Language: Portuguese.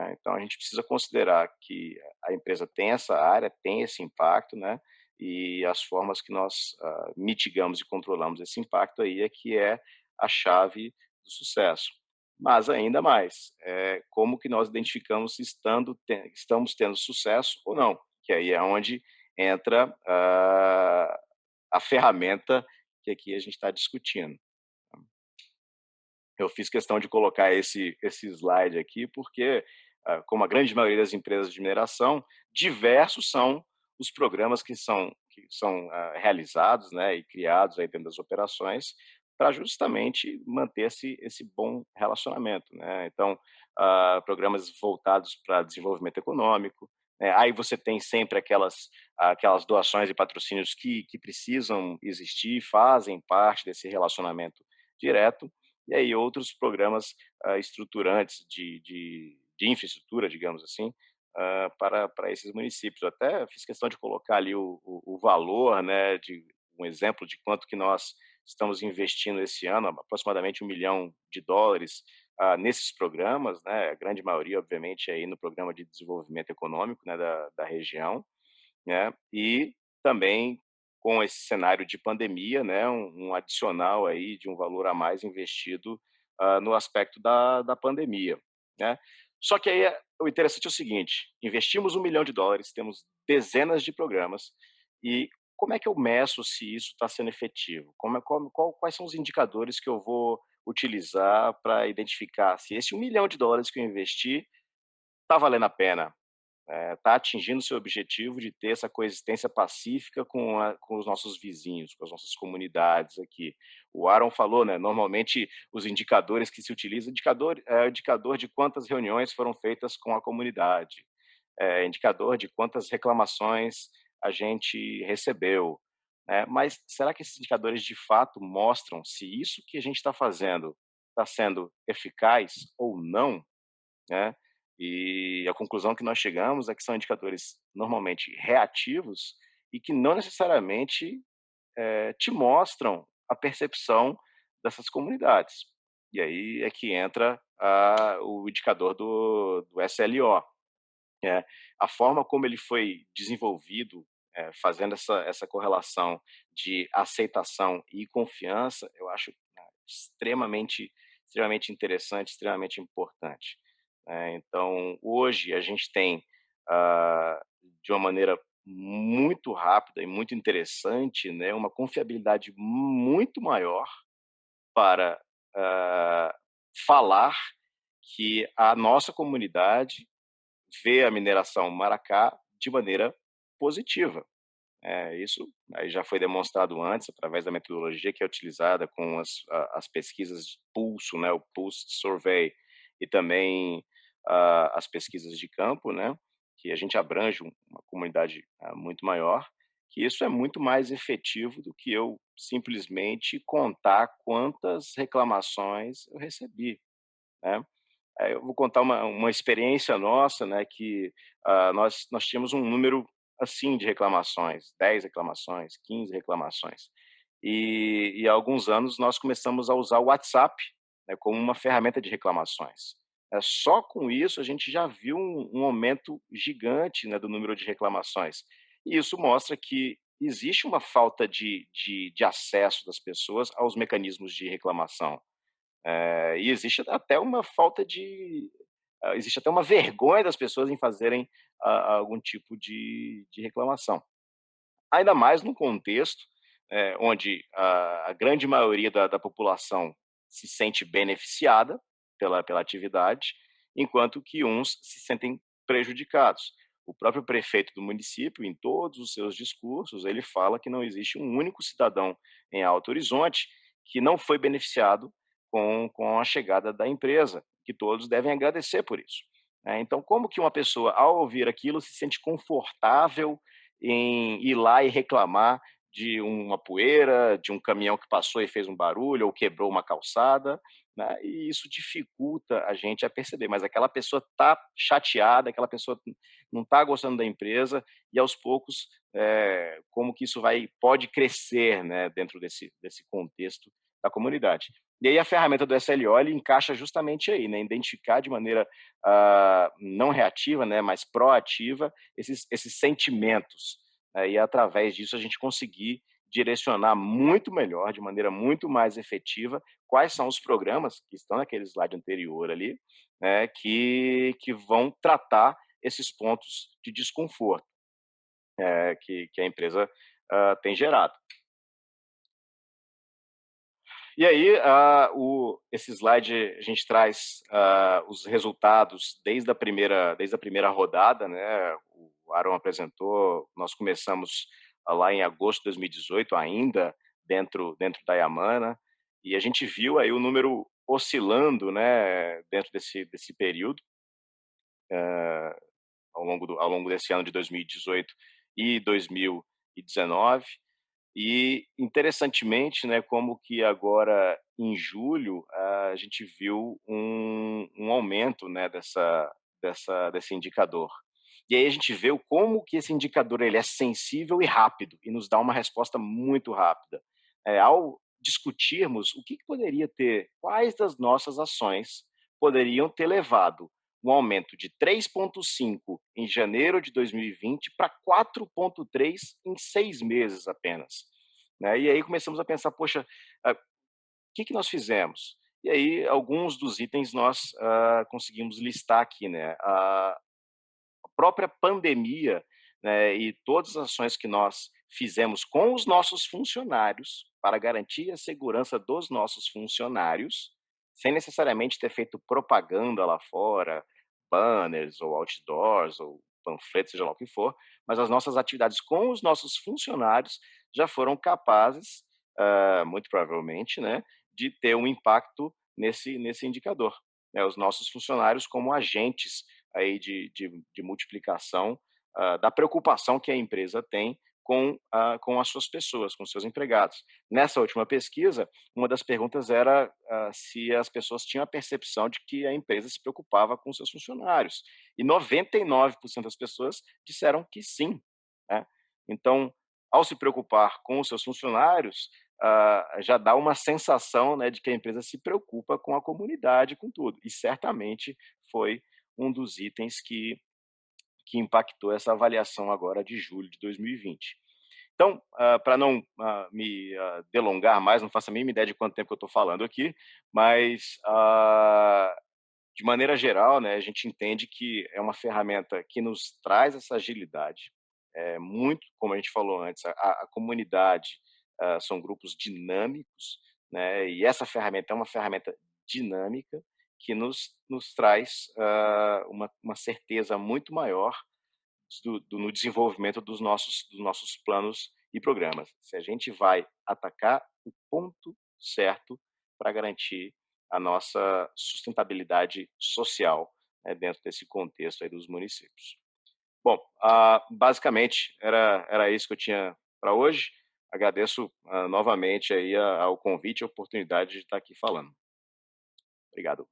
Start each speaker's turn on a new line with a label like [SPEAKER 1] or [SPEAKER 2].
[SPEAKER 1] né. Então a gente precisa considerar que a empresa tem essa área, tem esse impacto, né, e as formas que nós, mitigamos e controlamos esse impacto aí é que é a chave do sucesso. Mas ainda mais, como que nós identificamos se estamos tendo sucesso ou não, que aí é onde entra a ferramenta que aqui a gente está discutindo. Eu fiz questão de colocar esse slide aqui, porque, como a grande maioria das empresas de mineração, diversos são os programas que são realizados, né, e criados aí dentro das operações, para justamente manter esse bom relacionamento, né. Então, programas voltados para desenvolvimento econômico, né, aí você tem sempre aquelas doações e patrocínios que precisam existir, fazem parte desse relacionamento direto, e aí outros programas, estruturantes de infraestrutura, digamos assim, para esses municípios. Eu até fiz questão de colocar ali o valor, né, de um exemplo de quanto que nós estamos investindo esse ano, aproximadamente US$ 1 milhão, nesses programas, né, a grande maioria, obviamente, aí no Programa de Desenvolvimento Econômico, né, da região, né, e também com esse cenário de pandemia, né, um adicional aí de um valor a mais investido, no aspecto da pandemia, né. Só que aí o interessante é o seguinte, investimos US$ 1 milhão, temos dezenas de programas, e como é que eu meço se isso está sendo efetivo? Quais são os indicadores que eu vou utilizar para identificar se esse US$ 1 milhão que eu investi está valendo a pena? Está atingindo seu objetivo de ter essa coexistência pacífica com os nossos vizinhos, com as nossas comunidades aqui. O Aaron falou, né, normalmente os indicadores que se utilizam, indicador de quantas reuniões foram feitas com a comunidade, indicador de quantas reclamações a gente recebeu, né, mas será que esses indicadores de fato mostram se isso que a gente está fazendo está sendo eficaz ou não, né? E a conclusão que nós chegamos é que são indicadores normalmente reativos e que não necessariamente te mostram a percepção dessas comunidades. E aí é que entra o indicador do SLO, né? A forma como ele foi desenvolvido, fazendo essa correlação de aceitação e confiança, eu acho extremamente interessante, extremamente importante. Então, hoje a gente tem, de uma maneira muito rápida e muito interessante, né, uma confiabilidade muito maior para, ah, falar que a nossa comunidade vê a mineração Maracá de maneira positiva. Isso aí já foi demonstrado antes através da metodologia que é utilizada com as pesquisas de pulso, né, o Pulse Survey, e também as pesquisas de campo, né, que a gente abrange uma comunidade muito maior, que isso é muito mais efetivo do que eu simplesmente contar quantas reclamações eu recebi, né. Eu vou contar uma experiência nossa, né, que, nós tínhamos um número, assim, de reclamações, 10 reclamações, 15 reclamações. E há alguns anos nós começamos a usar o WhatsApp, né, como uma ferramenta de reclamações. Só com isso a gente já viu um aumento gigante, né, do número de reclamações. E isso mostra que existe uma falta de acesso das pessoas aos mecanismos de reclamação. E existe até uma vergonha das pessoas em fazerem algum tipo de reclamação. Ainda mais num contexto, onde a grande maioria da população se sente beneficiada pela atividade, enquanto que uns se sentem prejudicados. O próprio prefeito do município, em todos os seus discursos, ele fala que não existe um único cidadão em Alto Horizonte que não foi beneficiado com a chegada da empresa, que todos devem agradecer por isso. Então, como que uma pessoa, ao ouvir aquilo, se sente confortável em ir lá e reclamar de uma poeira, de um caminhão que passou e fez um barulho ou quebrou uma calçada, né, e isso dificulta a gente a perceber, mas aquela pessoa está chateada, aquela pessoa não está gostando da empresa e aos poucos, como que isso pode crescer, né, dentro desse contexto da comunidade. E aí a ferramenta do SLO ele encaixa justamente aí, né, identificar de maneira não reativa, né, mas proativa esses sentimentos, né, e através disso a gente conseguir direcionar muito melhor, de maneira muito mais efetiva, quais são os programas que estão naquele slide anterior ali, né, que vão tratar esses pontos de desconforto, que a empresa tem gerado. E aí, esse slide a gente traz os resultados desde a primeira rodada, né? O Aaron apresentou, nós começamos lá em agosto de 2018, ainda dentro da Yamana, e a gente viu aí o número oscilando, né, dentro desse período, ao longo desse ano de 2018 e 2019. E interessantemente, né, como que agora em julho a gente viu um aumento, né, desse indicador. E aí a gente vê como que esse indicador ele é sensível e rápido e nos dá uma resposta muito rápida. Ao discutirmos o que poderia ter, quais das nossas ações poderiam ter levado um aumento de 3,5 em janeiro de 2020 para 4,3 em 6 meses apenas, né? E aí começamos a pensar, poxa, o que nós fizemos? E aí alguns dos itens nós conseguimos listar aqui, né? A própria pandemia, né, e todas as ações que nós fizemos com os nossos funcionários para garantir a segurança dos nossos funcionários, sem necessariamente ter feito propaganda lá fora, banners ou outdoors ou panfletos, seja lá o que for, mas as nossas atividades com os nossos funcionários já foram capazes, muito provavelmente, né, de ter um impacto nesse indicador, né, os nossos funcionários como agentes aí de multiplicação da preocupação que a empresa tem com as suas pessoas, com seus empregados. Nessa última pesquisa, uma das perguntas era se as pessoas tinham a percepção de que a empresa se preocupava com seus funcionários. E 99% das pessoas disseram que sim, né? Então, ao se preocupar com os seus funcionários, já dá uma sensação, né, de que a empresa se preocupa com a comunidade, com tudo. E certamente foi um dos itens que impactou essa avaliação agora de julho de 2020. Então, para não me delongar mais, não faço a mínima ideia de quanto tempo eu estou falando aqui, mas de maneira geral, né, a gente entende que é uma ferramenta que nos traz essa agilidade, muito, como a gente falou antes, a comunidade são grupos dinâmicos, né, e essa ferramenta é uma ferramenta dinâmica que nos traz uma certeza muito maior no desenvolvimento dos nossos planos e programas. Se a gente vai atacar o ponto certo para garantir a nossa sustentabilidade social, né, dentro desse contexto aí dos municípios. Bom, basicamente era isso que eu tinha para hoje. Agradeço novamente aí ao convite e a oportunidade de estar aqui falando. Obrigado.